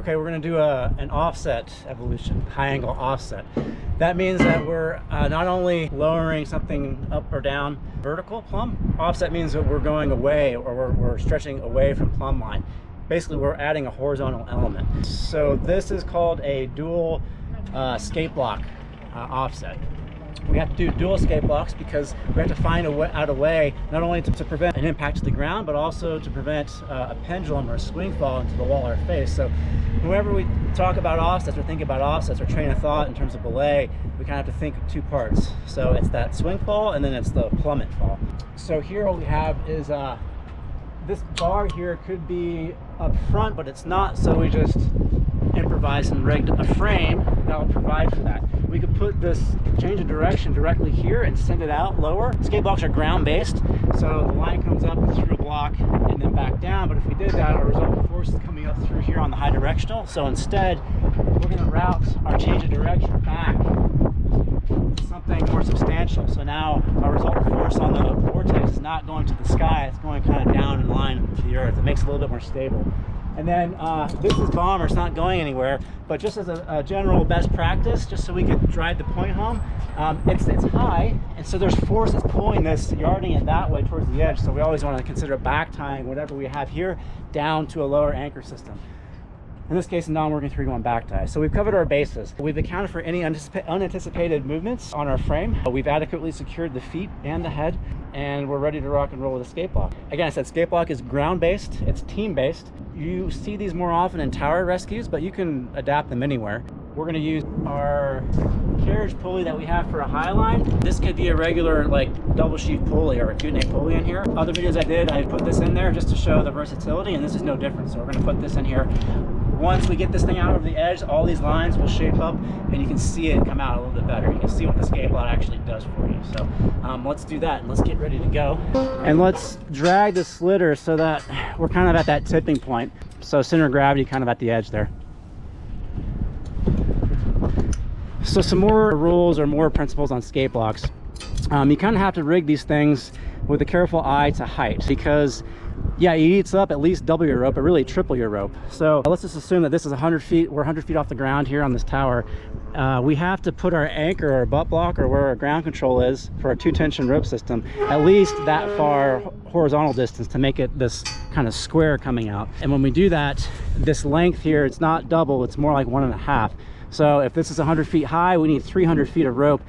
Okay, we're going to do an offset evolution, high angle offset. That means that we're not only lowering something up or down vertical plumb. Offset means that we're going away, or we're stretching away from plumb line. Basically, we're adding a horizontal element. So this is called a dual skate block offset. We have to do dual skate blocks because we have to find out a way not only to prevent an impact to the ground, but also to prevent a pendulum or a swing fall into the wall or face. So whenever we talk about offsets or think about offsets or train of thought in terms of belay, we kind of have to think of two parts. So it's that swing fall and then it's the plummet fall. So here what we have is this bar here could be up front, but it's not, so we just improvised and rigged a frame that will provide for that. We could put this change of direction directly here and send it out lower. Skate blocks are ground based, so the line comes up through a block and then back down, but if we did that, our resultant force is coming up through here on the high directional. So instead, we're going to route our change of direction back to something more substantial. So now our resultant force on the vortex is not going to the sky, it's going kind of down in line to the earth. It makes it a little bit more stable. And then this is bomber, it's not going anywhere, but just as a general best practice, just so we could drive the point home, it's high, and so there's force that's pulling this, yarding it that way towards the edge, so we always want to consider back tying whatever we have here down to a lower anchor system. In this case, non-working 3 going back tie. So we've covered our bases. We've accounted for any unanticipated movements on our frame. We've adequately secured the feet and the head, and we're ready to rock and roll with a skate block. Again, I said skate block is ground-based, it's team-based. You see these more often in tower rescues, but you can adapt them anywhere. We're gonna use our carriage pulley that we have for a high line. This could be a regular like double sheaf pulley or a Kootenai pulley in here. Other videos I did, I put this in there just to show the versatility, and this is no different. So we're gonna put this in here. Once we get this thing out over the edge, all these lines will shape up and you can see it come out a little bit better. You can see what the skate block actually does for you. So let's do that and let's get ready to go. And let's drag the slitter so that we're kind of at that tipping point. So center of gravity kind of at the edge there. So some more rules or more principles on skate blocks. You kind of have to rig these things with a careful eye to height, because yeah, it eats up at least double your rope, but really triple your rope. So let's just assume that this is 100 feet. We're 100 feet off the ground here on this tower. We have to put our anchor or butt block or where our ground control is for a 2-tension rope system at least that far horizontal distance to make it this kind of square coming out. And when we do that, this length here, it's not double, it's more like 1.5. So if this is 100 feet high, we need 300 feet of rope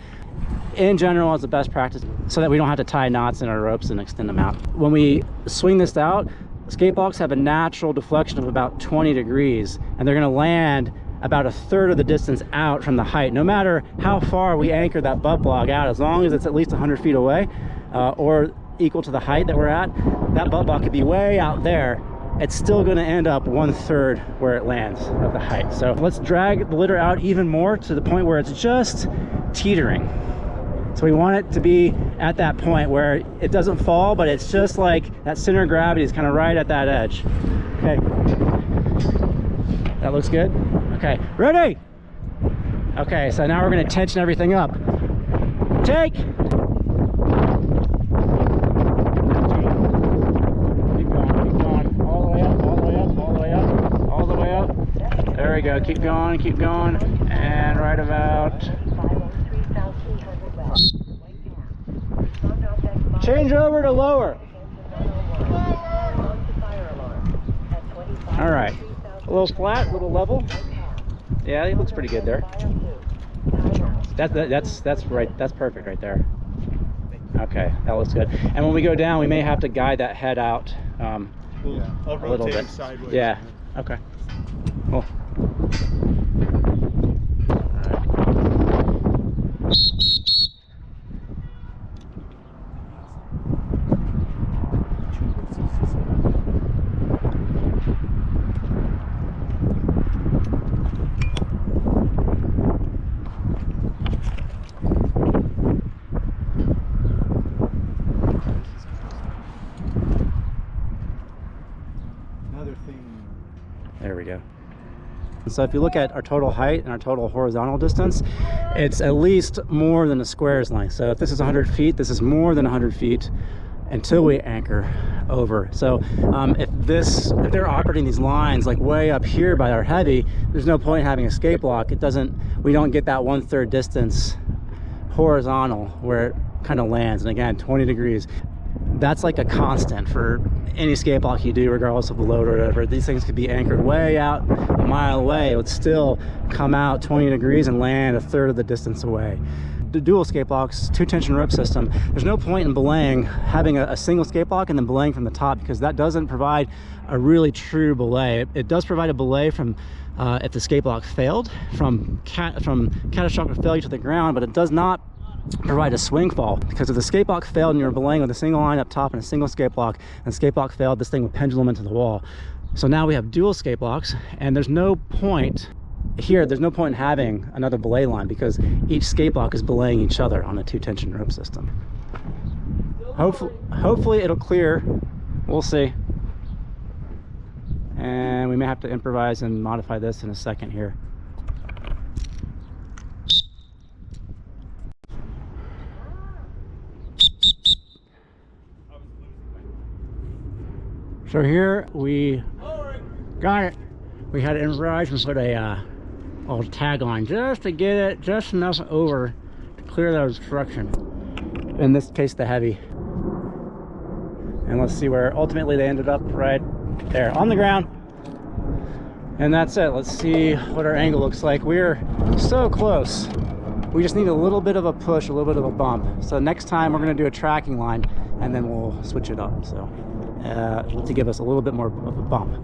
in general as a best practice, so that we don't have to tie knots in our ropes and extend them out. When we swing this out, skate blocks have a natural deflection of about 20 degrees, and they're going to land about 1/3 of the distance out from the height. No matter how far we anchor that butt block out, as long as it's at least 100 feet away or equal to the height that we're at, that butt block could be way out there. It's still going to end up 1/3 where it lands of the height. So let's drag the litter out even more to the point where it's just teetering. So we want it to be at that point where it doesn't fall, but it's just like that center of gravity is kind of right at that edge. Okay, that looks good. Okay, ready? Okay, so now we're going to tension everything up. Take. Keep going, all the way up, all the way up, all the way up, all the way up. There we go, keep going, and right about. Change over to lower. All right, a little flat, a little level. Yeah, it looks pretty good there. That's right. That's perfect right there. Okay, that looks good. And when we go down, we may have to guide that head out a little bit. Sideways. Yeah. Okay. Cool. There we go. So if you look at our total height and our total horizontal distance, it's at least more than a square's length. So if this is 100 feet, this is more than 100 feet. until we anchor over. So if they're operating these lines like way up here by our heavy, there's no point in having a skate block. We don't get that 1/3 distance horizontal where it kind of lands. And again, 20 degrees, that's like a constant for any skate block you do, regardless of the load or whatever. These things could be anchored way out a mile away. It would still come out 20 degrees and land 1/3 of the distance away. The dual skate blocks, 2-tension rope system, there's no point in belaying, having a single skate block and then belaying from the top, because that doesn't provide a really true belay. It does provide a belay from if the skate block failed, from catastrophic failure to the ground, but it does not provide a swing fall, because if the skate block failed and you were belaying with a single line up top and a single skate block, and the skate block failed, this thing would pendulum into the wall. So now we have dual skate blocks, and there's no point in having another belay line, because each skate block is belaying each other on a 2-tension rope system. Hopefully it'll clear. We'll see. And we may have to improvise and modify this in a second here. So here we got it. We had to improvise and put a old tag on just to get it just enough over to clear that obstruction. In this case, the heavy. And let's see where ultimately they ended up, right there on the ground. And that's it. Let's see what our angle looks like. We're so close. We just need a little bit of a push, a little bit of a bump. So next time we're going to do a tracking line, and then we'll switch it up. So to give us a little bit more of a bump.